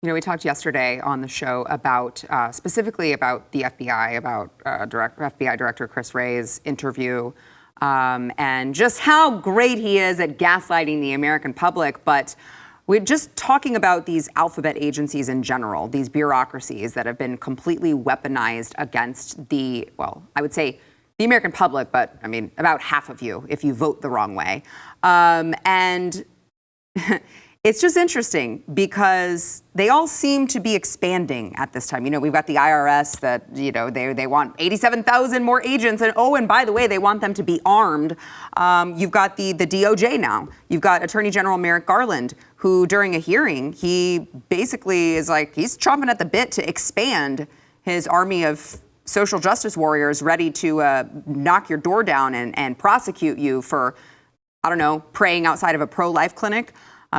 You know, we talked yesterday on the show about specifically about the FBI, about FBI Director Chris Wray's interview, and just how great he is at gaslighting the American public. But we're just talking about these alphabet agencies in general, these bureaucracies that have been completely weaponized against the, well, I would say the American public, but I mean, about half of you if you vote the wrong way. And it's just interesting because they all seem to be expanding at this time. You know, we've got the IRS that, you know, they want 87,000 more agents. And oh, and by the way, they want them to be armed. You've got the DOJ now. You've got Attorney General Merrick Garland, who during a hearing, he basically is like, he's chomping at the bit to expand his army of social justice warriors ready to knock your door down and prosecute you for, I don't know, praying outside of a pro-life clinic.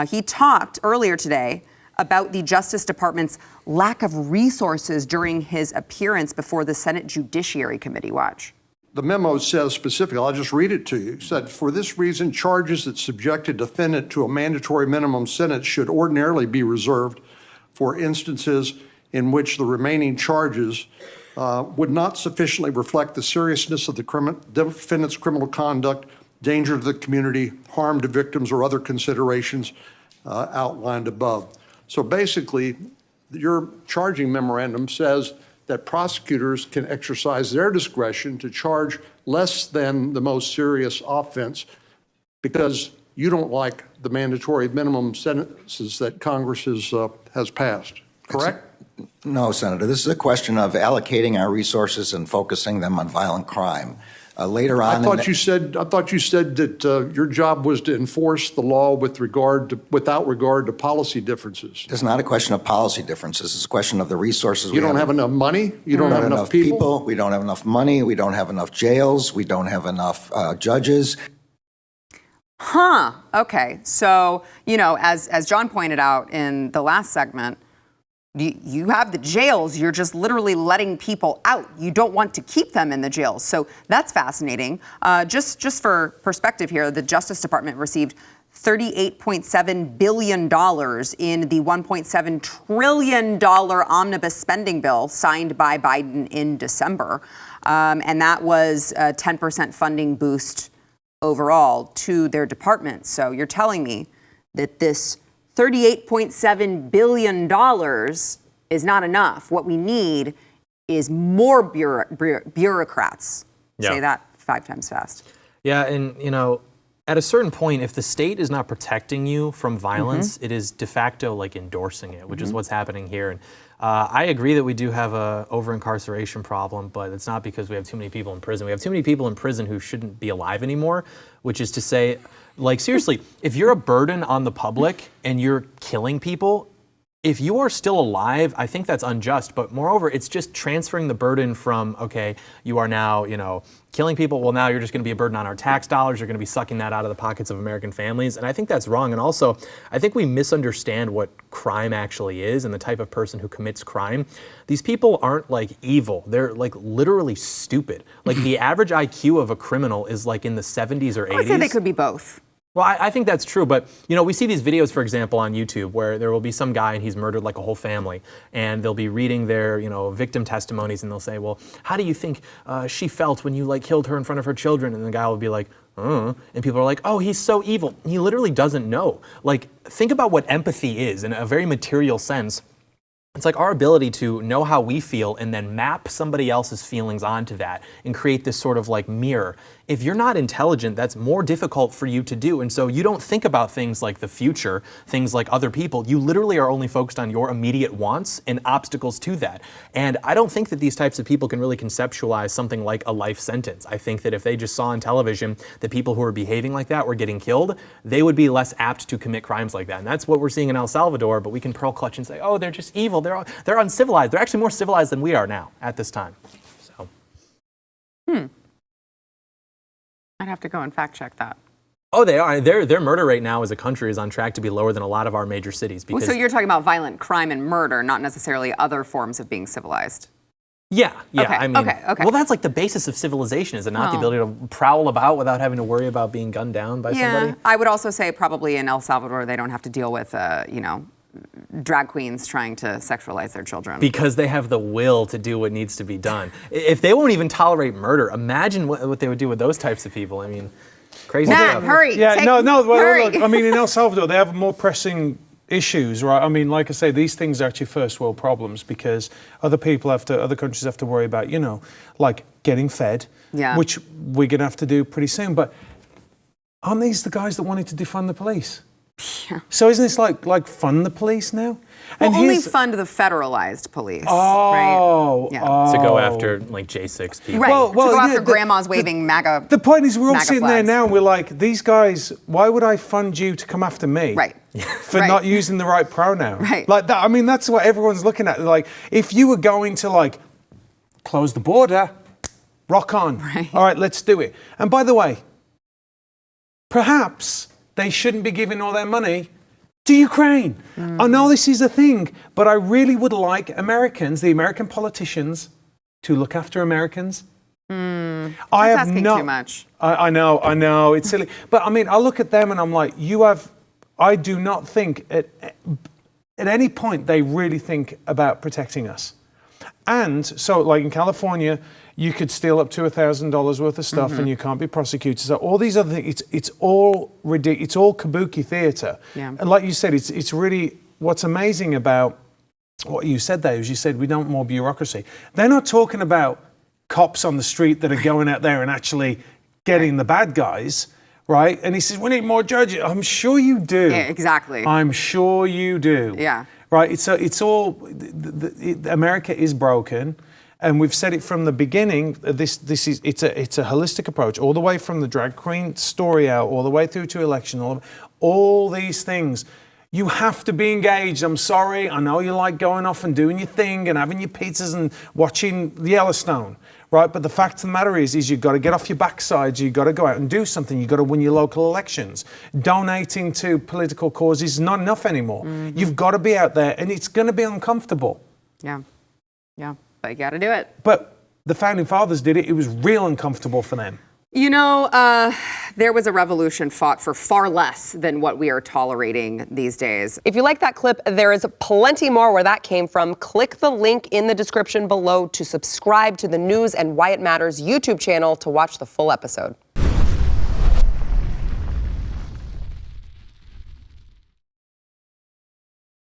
He talked earlier today about the Justice Department's lack of resources during his appearance before the Senate Judiciary Committee. Watch. The memo says specifically, I'll just read it to you. It said, for this reason, charges that subject a defendant to a mandatory minimum sentence should ordinarily be reserved for instances in which the remaining charges would not sufficiently reflect the seriousness of the defendant's criminal conduct, danger to the community, harm to victims, or other considerations outlined above. So basically, your charging memorandum says that prosecutors can exercise their discretion to charge less than the most serious offense because you don't like the mandatory minimum sentences that Congress has passed, correct? No, Senator. This is a question of allocating our resources and focusing them on violent crime. Later on, I thought you said that your job was to enforce the law without regard to policy differences. It's not a question of policy differences. It's a question of the resources. You don't have enough money. You don't have enough people. We don't have enough money. We don't have enough jails. We don't have enough judges. Huh. Okay. So, you know, as John pointed out in the last segment, you have the jails. You're just literally letting people out. You don't want to keep them in the jails. So that's fascinating. Just for perspective here, the Justice Department received $38.7 billion in the $1.7 trillion omnibus spending bill signed by Biden in December. And that was a 10% funding boost overall to their department. So you're telling me that this $38.7 billion is not enough. What we need is more bureaucrats. Yeah. Say that 5 times fast. Yeah, and, you know, at a certain point, if the state is not protecting you from violence, it is de facto like endorsing it, which is what's happening here. And I agree that we do have a over-incarceration problem, but it's not because we have too many people in prison. We have too many people in prison who shouldn't be alive anymore, which is to say, like, seriously, if you're a burden on the public and you're killing people, if you are still alive, I think that's unjust. But moreover, it's just transferring the burden from, okay, you are now, you know, killing people. Well, now you're just going to be a burden on our tax dollars. You're going to be sucking that out of the pockets of American families. And I think that's wrong. And also, I think we misunderstand what crime actually is and the type of person who commits crime. These people aren't like evil. They're like literally stupid. Like the average IQ of a criminal is like in the 70s or 80s. I'd say they could be both. Well, I think that's true, but, you know, we see these videos, for example, on YouTube where there will be some guy and he's murdered like a whole family, and they'll be reading their, you know, victim testimonies, and they'll say, well, how do you think she felt when you, like, killed her in front of her children? And the guy will be like, and people are like, oh, he's so evil. He literally doesn't know. Like, think about what empathy is in a very material sense. It's like our ability to know how we feel and then map somebody else's feelings onto that and create this sort of like mirror. If you're not intelligent, that's more difficult for you to do. And so you don't think about things like the future, things like other people. You literally are only focused on your immediate wants and obstacles to that. And I don't think that these types of people can really conceptualize something like a life sentence. I think that if they just saw on television that people who are behaving like that were getting killed, they would be less apt to commit crimes like that. And that's what we're seeing in El Salvador, but we can pearl clutch and say, oh, they're just evil. They're uncivilized. They're actually more civilized than we are now at this time. So. I'd have to go and fact check that. Oh, they are. Their murder rate now as a country is on track to be lower than a lot of our major cities. Because so you're talking about violent crime and murder, not necessarily other forms of being civilized. Yeah. Okay, I mean, okay. Well, that's like the basis of civilization, is it not? The ability to prowl about without having to worry about being gunned down by somebody? I would also say probably in El Salvador they don't have to deal with, drag queens trying to sexualize their children. Because they have the will to do what needs to be done. If they won't even tolerate murder, imagine what they would do with those types of people. I mean, crazy Matt, stuff. hurry. Yeah, well, hurry. look, I mean, in El Salvador, they have more pressing issues, right? I mean, like I say, these things are actually first world problems because other countries have to worry about, like getting fed, which we're going to have to do pretty soon. But aren't these the guys that wanted to defund the police? Yeah. So isn't this like fund the police now? Well, only fund the federalized police, right? Yeah. To go after like J6 people. Right, to go after grandmas the, waving MAGA. The point is we're all MAGA sitting flags. there now and we're like, these guys, why would I fund you to come after me? Right. For not using the right pronoun. Right. Like that, I mean, that's what everyone's looking at. Like, if you were going to like close the border, rock on. Right. All right, let's do it. And by the way, perhaps they shouldn't be giving all their money to Ukraine. I know this is a thing, but I really would like Americans, the American politicians, to look after Americans. That's asking too much. I know, it's silly. But I mean, I look at them and I'm like, I do not think at any point they really think about protecting us. And so like in California, you could steal up to $1,000 worth of stuff and you can't be prosecuted. So all these other things, it's all ridiculous. It's all kabuki theater. Yeah. And like you said, it's really, what's amazing about what you said there is you said we don't want more bureaucracy. They're not talking about cops on the street that are going out there and actually getting the bad guys, right? And he says, we need more judges. I'm sure you do. Yeah, exactly. I'm sure you do. Yeah. Right? It's all, America is broken. And we've said it from the beginning. It's a holistic approach, all the way from the drag queen story out, all the way through to election, all these things. You have to be engaged. I'm sorry. I know you like going off and doing your thing and having your pizzas and watching Yellowstone, right? But the fact of the matter is you've got to get off your backsides. You've got to go out and do something. You've got to win your local elections. Donating to political causes is not enough anymore. You've got to be out there, and it's going to be uncomfortable. Yeah. But you got to do it. But the Founding Fathers did it. It was real uncomfortable for them. There was a revolution fought for far less than what we are tolerating these days. If you like that clip, there is plenty more where that came from. Click the link in the description below to subscribe to the News and Why It Matters YouTube channel to watch the full episode.